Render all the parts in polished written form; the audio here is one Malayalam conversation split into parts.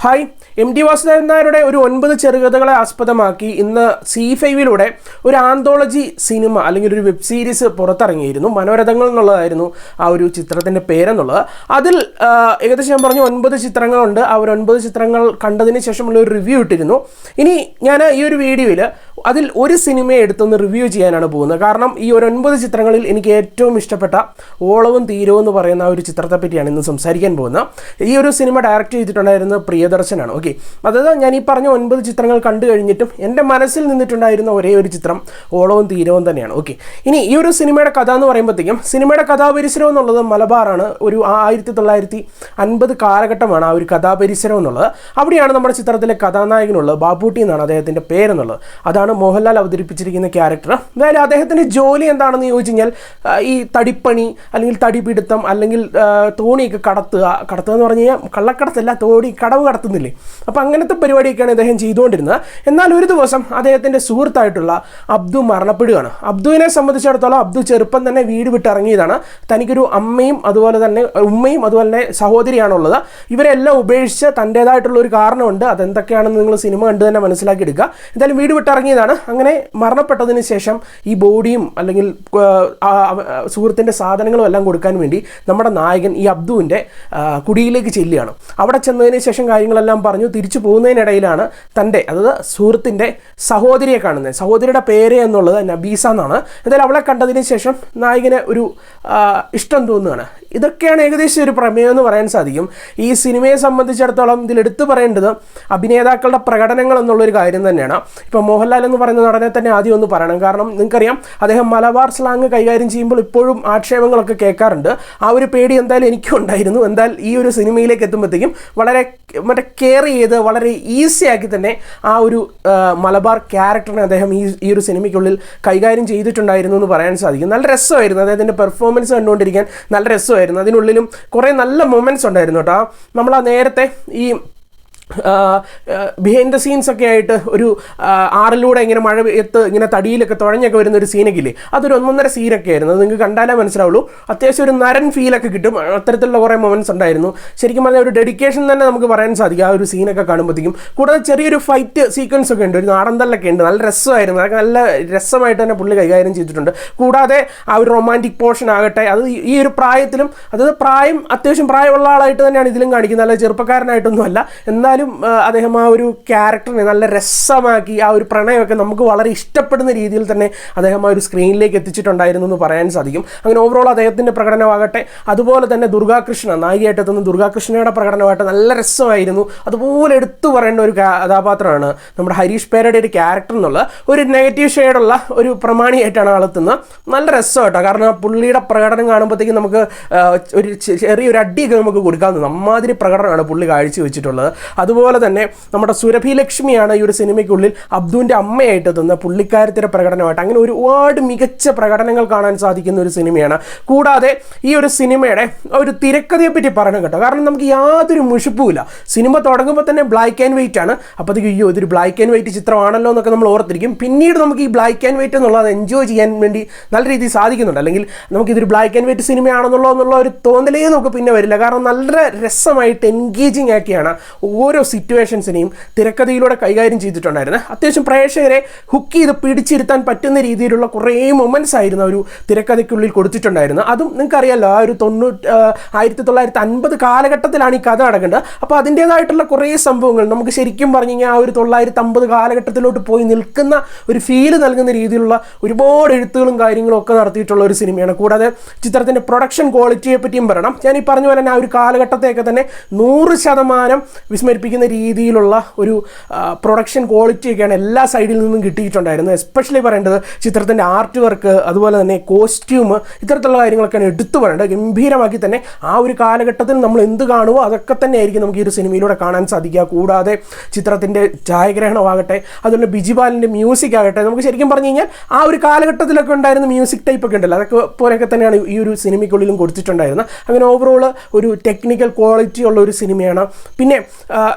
ഹായ്, എം ടി വാസുദേവൻ നായരുടെ ഒരു 9 ചെറുകഥകളെ ആസ്പദമാക്കി ഇന്ന് C5-ലൂടെ ഒരു ആന്തോളജി സിനിമ അല്ലെങ്കിൽ ഒരു വെബ് സീരീസ് പുറത്തിറങ്ങിയിരുന്നു. മനോരഥങ്ങൾ എന്നുള്ളതായിരുന്നു ആ ഒരു ചിത്രത്തിൻ്റെ പേരെന്നുള്ളത്. അതിൽ ഏകദേശം ഞാൻ പറഞ്ഞു 9 ചിത്രങ്ങളുണ്ട്. ആ ഒരു 9 ചിത്രങ്ങൾ കണ്ടതിന് ശേഷമുള്ള ഒരു റിവ്യൂ ഇട്ടിരുന്നു. ഇനി ഞാൻ ഈ ഒരു വീഡിയോയിൽ അതിൽ ഒരു സിനിമയെ എടുത്തൊന്ന് റിവ്യൂ ചെയ്യാനാണ് പോകുന്നത്. കാരണം ഈ ഒരു 9 ചിത്രങ്ങളിൽ എനിക്ക് ഏറ്റവും ഇഷ്ടപ്പെട്ട ഓളവും തീരവും എന്ന് പറയുന്ന ആ ഒരു ചിത്രത്തെ പറ്റിയാണ് ഇന്ന് സംസാരിക്കാൻ പോകുന്നത്. ഈ ഒരു സിനിമ ഡയറക്റ്റ് ചെയ്തിട്ടുണ്ടായിരുന്നത് പ്രിയദർശനാണ്. ഓക്കെ, അതായത് ഞാൻ ഈ പറഞ്ഞ 9 ചിത്രങ്ങൾ കണ്ടു കഴിഞ്ഞിട്ടും എൻ്റെ മനസ്സിൽ നിന്നിട്ടുണ്ടായിരുന്ന ഒരേ ഒരു ചിത്രം ഓളവും തീരവും തന്നെയാണ്. ഓക്കെ, ഇനി ഈ ഒരു സിനിമയുടെ കഥ എന്ന് പറയുമ്പോഴത്തേക്കും സിനിമയുടെ കഥാപരിസരം എന്നുള്ളത് മലബാറാണ്. ഒരു 1950 കാലഘട്ടമാണ് ആ ഒരു കഥാപരിസരം എന്നുള്ളത്. അവിടെയാണ് നമ്മുടെ ചിത്രത്തിലെ കഥാനായകനുള്ളത്. ബാബൂട്ടി എന്നാണ് അദ്ദേഹത്തിൻ്റെ പേരെന്നുള്ളത്. അതാണ് മോഹൻലാൽ അവതരിപ്പിച്ചിരിക്കുന്ന ക്യാരക്ടർ. അതായത് അദ്ദേഹത്തിൻ്റെ ജോലി എന്താണെന്ന് ചോദിച്ചു കഴിഞ്ഞാൽ ഈ തടിപ്പണി അല്ലെങ്കിൽ തടിപിടുത്തം അല്ലെങ്കിൽ തോണിയൊക്കെ കടത്തുക എന്ന് പറഞ്ഞു കഴിഞ്ഞാൽ കള്ളക്കടത്തല്ല, കടവ് കടത്തുന്നില്ലേ, അപ്പോൾ അങ്ങനത്തെ പരിപാടിയൊക്കെയാണ് അദ്ദേഹം ചെയ്തുകൊണ്ടിരുന്നത്. എന്നാൽ ഒരു ദിവസം അദ്ദേഹത്തിൻ്റെ സുഹൃത്തായിട്ടുള്ള അബ്ദു മരണപ്പെടുകയാണ്. അബ്ദുവിനെ സംബന്ധിച്ചിടത്തോളം അബ്ദു ചെറുപ്പം തന്നെ വീട് വിട്ടിറങ്ങിയതാണ്. തനിക്കൊരു അമ്മയും അതുപോലെ തന്നെ ഉമ്മയും അതുപോലെ തന്നെ സഹോദരിയാണുള്ളത്. ഇവരെല്ലാം ഉപേക്ഷിച്ച് തൻ്റേതായിട്ടുള്ള ഒരു കാരണമുണ്ട്. അതെന്തൊക്കെയാണെന്ന് നിങ്ങൾ സിനിമ കണ്ട് തന്നെ മനസ്സിലാക്കി എടുക്കുക. എന്തായാലും വീട് വിട്ടിറങ്ങിയതാണ്. അങ്ങനെ മരണപ്പെട്ടതിന് ശേഷം ഈ ബോഡിയും അല്ലെങ്കിൽ സുഹൃത്തിൻ്റെ സാധനങ്ങളും എല്ലാം കൊടുക്കാൻ വേണ്ടി നമ്മുടെ നായകൻ ഈ അബ്ദുവിൻ്റെ കുടിയിലേക്ക് ചെല്ലുകയാണ്. അവിടെ ചെന്നതിന് ശേഷം കാര്യങ്ങളെല്ലാം പറഞ്ഞു തിരിച്ചു പോകുന്നതിനിടയിലാണ് തൻ്റെ, അതായത് സുഹൃത്തിൻ്റെ സഹോദരിയെ കാണുന്നത്. സഹോദരിയുടെ പേര് എന്നുള്ളത് നബീസ എന്നാണ്. എന്തായാലും അവളെ കണ്ടതിന് ശേഷം നായകന് ഒരു ഇഷ്ടം തോന്നുകയാണ്. ഇതൊക്കെയാണ് ഏകദേശം ഒരു പ്രമേയം എന്ന് പറയാൻ സാധിക്കും. ഈ സിനിമയെ സംബന്ധിച്ചിടത്തോളം ഇതിലെടുത്ത് പറയേണ്ടത് അഭിനേതാക്കളുടെ പ്രകടനങ്ങൾ എന്നുള്ളൊരു കാര്യം തന്നെയാണ്. ഇപ്പോൾ മോഹൻലാൽ എന്ന് പറയുന്ന നടനെ തന്നെ ആദ്യം ഒന്ന് പറയണം. കാരണം നിങ്ങൾക്കറിയാം, അദ്ദേഹം മലബാർ സ്ലാങ് കൈകാര്യം ചെയ്യുമ്പോൾ ഇപ്പോഴും ആക്ഷേപങ്ങളൊക്കെ കേൾക്കാറുണ്ട്. ആ ഒരു പേടി എന്തായാലും എനിക്കും ഉണ്ടായിരുന്നു. എന്തായാലും ഈ ഒരു സിനിമയിലേക്ക് എത്തുമ്പോഴത്തേക്കും വളരെ കെയർ ചെയ്ത് വളരെ ഈസി ആക്കി തന്നെ ആ ഒരു മലബാർ ക്യാരക്ടറിനെ അദ്ദേഹം ഈ ഒരു സിനിമയ്ക്കുള്ളിൽ കൈകാര്യം ചെയ്തിട്ടുണ്ടായിരുന്നു എന്ന് പറയാൻ സാധിക്കും. നല്ല രസമായിരുന്നു. അദ്ദേഹത്തിൻ്റെ പെർഫോമൻസ് കണ്ടുകൊണ്ടിരിക്കാൻ നല്ല രസമായിരുന്നു. അതിനുള്ളിലും കുറേ നല്ല മൊമെൻറ്റ്സ് ഉണ്ടായിരുന്നു കേട്ടോ. നമ്മൾ ആ നേരത്തെ ഈ ബിഹൈൻഡ് ദ സീൻസ് ഒക്കെ ആയിട്ട് ഒരു ആറിലൂടെ ഇങ്ങനെ മഴ ഇങ്ങനെ തടിയിലൊക്കെ തുഴഞ്ഞൊക്കെ വരുന്നൊരു സീനൊക്കെ ഇല്ലേ, അതൊരു 1.5 സീനൊക്കെ ആയിരുന്നു. അത് നിങ്ങൾക്ക് കണ്ടാലേ മനസ്സിലാവുള്ളൂ. അത്യാവശ്യം ഒരു നരൻ ഫീലൊക്കെ കിട്ടും. അത്തരത്തിലുള്ള കുറേ മൊമെൻറ്റ്സ് ഉണ്ടായിരുന്നു. ശരിക്കും പറഞ്ഞാൽ ഒരു ഡെഡിക്കേഷൻ തന്നെ നമുക്ക് പറയാൻ സാധിക്കും ആ ഒരു സീനൊക്കെ കാണുമ്പോഴത്തേക്കും. കൂടാതെ ചെറിയൊരു ഫൈറ്റ് സീക്വൻസ് ഒക്കെ ഉണ്ട്, ഒരു നാടന്തല്ലൊക്കെ ഉണ്ട്. നല്ല രസമായിരുന്നു. അതൊക്കെ നല്ല രസമായിട്ട് തന്നെ പുള്ളി കൈകാര്യം ചെയ്തിട്ടുണ്ട്. കൂടാതെ ആ ഒരു റൊമാൻറ്റിക് പോർഷൻ ആകട്ടെ, അത് ഈ ഒരു പ്രായത്തിലും, അതായത് അത്യാവശ്യം പ്രായമുള്ള ആളായിട്ട് തന്നെയാണ് ഇതിലും കാണിക്കുന്നത്. നല്ല ചെറുപ്പക്കാരനായിട്ടൊന്നും അല്ല. എന്നാൽ അദ്ദേഹം ആ ഒരു ക്യാരക്ടറിനെ നല്ല രസമാക്കി ആ ഒരു പ്രണയമൊക്കെ നമുക്ക് വളരെ ഇഷ്ടപ്പെടുന്ന രീതിയിൽ തന്നെ അദ്ദേഹം ആ ഒരു സ്ക്രീനിലേക്ക് എത്തിച്ചിട്ടുണ്ടായിരുന്നു എന്ന് പറയാൻ സാധിക്കും. അങ്ങനെ ഓവറോൾ അദ്ദേഹത്തിൻ്റെ പ്രകടനമാകട്ടെ, അതുപോലെ തന്നെ ദുർഗാകൃഷ്ണ നായികയായിട്ട് എത്തുന്ന ദുർഗാകൃഷ്ണയുടെ പ്രകടനമായിട്ട് നല്ല രസമായിരുന്നു. അതുപോലെ എടുത്തു പറയേണ്ട ഒരു കഥാപാത്രമാണ് നമ്മുടെ ഹരീഷ് പേരയുടെ ഒരു ക്യാരക്ടർ എന്നുള്ള ഒരു നെഗറ്റീവ് ഷെയ്ഡുള്ള ഒരു പ്രമാണിയായിട്ടാണ് ആളെത്തുന്നത്. നല്ല രസമായിട്ടോ. കാരണം പുള്ളിയുടെ പ്രകടനം കാണുമ്പോഴത്തേക്കും നമുക്ക് ഒരു ചെറിയൊരു അടിയൊക്കെ നമുക്ക് കൊടുക്കാവുന്നത്. അമ്മാതിരി പ്രകടനമാണ് പുള്ളി കാഴ്ച വെച്ചിട്ടുള്ളത്. അതുപോലെ തന്നെ നമ്മുടെ സുരഭി ലക്ഷ്മിയാണ് ഈ ഒരു സിനിമയ്ക്കുള്ളിൽ അബ്ദുവിൻ്റെ അമ്മയായിട്ട് എത്തുന്ന പുള്ളിക്കാരത്തിൻ്റെ പ്രകടനമായിട്ട്. അങ്ങനെ ഒരുപാട് മികച്ച പ്രകടനങ്ങൾ കാണാൻ സാധിക്കുന്ന ഒരു സിനിമയാണ്. കൂടാതെ ഈ ഒരു സിനിമയുടെ ഒരു തിരക്കഥയെ പറ്റി പറയണം കേട്ടോ. കാരണം നമുക്ക് യാതൊരു മുഷിപ്പുമില്ല. സിനിമ തുടങ്ങുമ്പോൾ തന്നെ ബ്ലാക്ക് ആൻഡ് വൈറ്റ് ആണ്. അപ്പോഴത്തേക്ക് അയ്യോ ഇതൊരു ബ്ലാക്ക് ആൻഡ് വൈറ്റ് ചിത്രമാണല്ലോ എന്നൊക്കെ നമ്മൾ ഓർത്തിരിക്കും. പിന്നീട് നമുക്ക് ഈ ബ്ലാക്ക് ആൻഡ് വൈറ്റ് എന്നുള്ളത് എൻജോയ് ചെയ്യാൻ വേണ്ടി നല്ല രീതിയിൽ സാധിക്കുന്നുണ്ട്. അല്ലെങ്കിൽ നമുക്കിതൊരു ബ്ലാക്ക് ആൻഡ് വൈറ്റ് സിനിമയാണെന്നുള്ള ഒരു തോന്നലേ നമുക്ക് പിന്നെ വരില്ല. കാരണം നല്ല രസമായിട്ട് എൻഗേജിങ് ആക്കിയാണ് ഓരോ സിറ്റുവേഷൻസിനെയും തിരക്കഥയിലൂടെ കൈകാര്യം ചെയ്തിട്ടുണ്ടായിരുന്നു. അത്യാവശ്യം പ്രേക്ഷകരെ ഹുക്ക് ചെയ്ത് പിടിച്ചിരുത്താൻ പറ്റുന്ന രീതിയിലുള്ള കുറേ മൊമെൻറ്റ്സ് ആയിരുന്നു ഒരു തിരക്കഥയ്ക്കുള്ളിൽ കൊടുത്തിട്ടുണ്ടായിരുന്നു. അതും നിങ്ങൾക്കറിയാമല്ലോ, ആ ഒരു 1950 കാലഘട്ടത്തിലാണ് ഈ കഥ നടക്കേണ്ടത്. അപ്പോൾ അതിൻ്റേതായിട്ടുള്ള കുറേ സംഭവങ്ങൾ നമുക്ക് ശരിക്കും പറഞ്ഞു കഴിഞ്ഞാൽ ആ ഒരു 1950 കാലഘട്ടത്തിലോട്ട് പോയി നിൽക്കുന്ന ഒരു ഫീല് നൽകുന്ന രീതിയിലുള്ള ഒരുപാട് എഴുത്തുകളും കാര്യങ്ങളും ഒക്കെ നടത്തിയിട്ടുള്ള ഒരു സിനിമയാണ്. കൂടാതെ ചിത്രത്തിൻ്റെ പ്രൊഡക്ഷൻ ക്വാളിറ്റിയെ പറ്റിയും പറയണം. ഞാൻ ഈ പറഞ്ഞ പോലെ തന്നെ ആ ഒരു കാലഘട്ടത്തെയൊക്കെ തന്നെ 100% വിസ്മരിപ്പിക്കുന്ന രീതിയിലുള്ള ഒരു പ്രൊഡക്ഷൻ ക്വാളിറ്റിയൊക്കെയാണ് എല്ലാ സൈഡിൽ നിന്നും കിട്ടിയിട്ടുണ്ടായിരുന്നത്. എസ്പെഷ്യലി പറയേണ്ടത് ചിത്രത്തിൻ്റെ ആർട്ട് വർക്ക്, അതുപോലെ തന്നെ കോസ്റ്റ്യൂം, ഇത്തരത്തിലുള്ള കാര്യങ്ങളൊക്കെയാണ് എടുത്തു പറയേണ്ടത്. ഗംഭീരമാക്കി തന്നെ ആ ഒരു കാലഘട്ടത്തിൽ നമ്മൾ എന്ത് കാണുമോ അതൊക്കെ തന്നെ ആയിരിക്കും നമുക്ക് ഈ ഒരു സിനിമയിലൂടെ കാണാൻ സാധിക്കുക. കൂടാതെ ചിത്രത്തിൻ്റെ ഛായാഗ്രഹണമാകട്ടെ, അതുപോലെ ബിജിപാലിൻ്റെ മ്യൂസിക് ആകട്ടെ, നമുക്ക് ശരിക്കും പറഞ്ഞു കഴിഞ്ഞാൽ ആ ഒരു കാലഘട്ടത്തിലൊക്കെ ഉണ്ടായിരുന്ന മ്യൂസിക് ടൈപ്പ് ഒക്കെ ഉണ്ടല്ലോ, അതൊക്കെ പോലെയൊക്കെ തന്നെയാണ് ഈ ഒരു സിനിമയ്ക്കുള്ളിലും കൊടുത്തിട്ടുണ്ടായിരുന്നത്. അങ്ങനെ ഓവറോൾ ഒരു ടെക്നിക്കൽ ക്വാളിറ്റി ഉള്ള ഒരു സിനിമയാണ്. പിന്നെ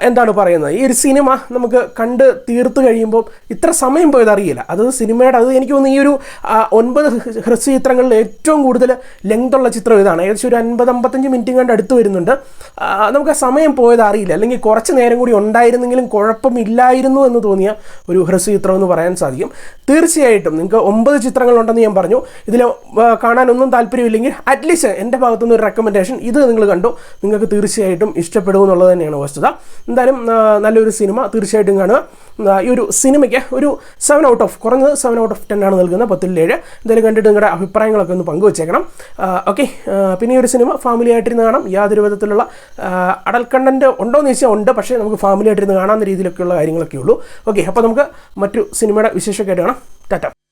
എന്താണ് പറയുന്നത്, ഈ ഒരു സിനിമ നമുക്ക് കണ്ട് തീർത്ത് കഴിയുമ്പോൾ ഇത്ര സമയം പോയത് അറിയില്ല. അത് സിനിമയുടെ അത് എനിക്ക് തോന്നുന്നു ഈ ഒരു 9 ഹ്രസ്വ ചിത്രങ്ങളിൽ ഏറ്റവും കൂടുതൽ ലെങ്തുള്ള ചിത്രം ഇതാണ്. ഏകദേശം ഒരു 50-55 മിനിറ്റും കണ്ട് അടുത്ത് വരുന്നുണ്ട്. നമുക്ക് ആ സമയം പോയത് അറിയില്ല. അല്ലെങ്കിൽ കുറച്ച് നേരം കൂടി ഉണ്ടായിരുന്നെങ്കിലും കുഴപ്പമില്ലായിരുന്നു എന്ന് തോന്നിയ ഒരു ഹ്രസ്വ ചിത്രം എന്ന് പറയാൻ സാധിക്കും. തീർച്ചയായിട്ടും നിങ്ങൾക്ക് 9 ചിത്രങ്ങളുണ്ടെന്ന് ഞാൻ പറഞ്ഞു. ഇതിൽ കാണാനൊന്നും താല്പര്യമില്ലെങ്കിൽ അറ്റ്ലീസ്റ്റ് എൻ്റെ ഭാഗത്തുനിന്ന് ഒരു റെക്കമെൻഡേഷൻ, ഇത് നിങ്ങൾ കണ്ടു, നിങ്ങൾക്ക് തീർച്ചയായിട്ടും ഇഷ്ടപ്പെടുമെന്നുള്ളത് തന്നെയാണ് വസ്തുത. എന്തായാലും നല്ലൊരു സിനിമ തീർച്ചയായിട്ടും കാണുക. ഈ ഒരു സിനിമയ്ക്ക് ഒരു 7 ഔട്ട് ഓഫ് കുറഞ്ഞത് 7 ഔട്ട് ഓഫ് 10 ആണ് നൽകുന്നത്, 10-ൽ 7. എന്തായാലും കണ്ടിട്ട് നിങ്ങളുടെ അഭിപ്രായങ്ങളൊക്കെ ഒന്ന് പങ്കുവച്ചേക്കണം. ഓക്കെ, പിന്നെ ഈ ഒരു സിനിമ ഫാമിലി ആയിട്ടിരുന്ന് കാണാം. യാതൊരു വിധത്തിലുള്ള അഡൽട്ട് കണ്ടൻറ്റ് ഉണ്ടോ എന്ന് ചോദിച്ചാൽ ഉണ്ട്, പക്ഷേ നമുക്ക് ഫാമിലി ആയിട്ടിരുന്ന് കാണാവുന്ന രീതിയിലൊക്കെയുള്ള കാര്യങ്ങളൊക്കെ ഉള്ളൂ. ഓക്കെ, അപ്പോൾ നമുക്ക് മറ്റു സിനിമയുടെ വിശേഷമൊക്കെ ആയിട്ട് കാണാം. ടാറ്റ.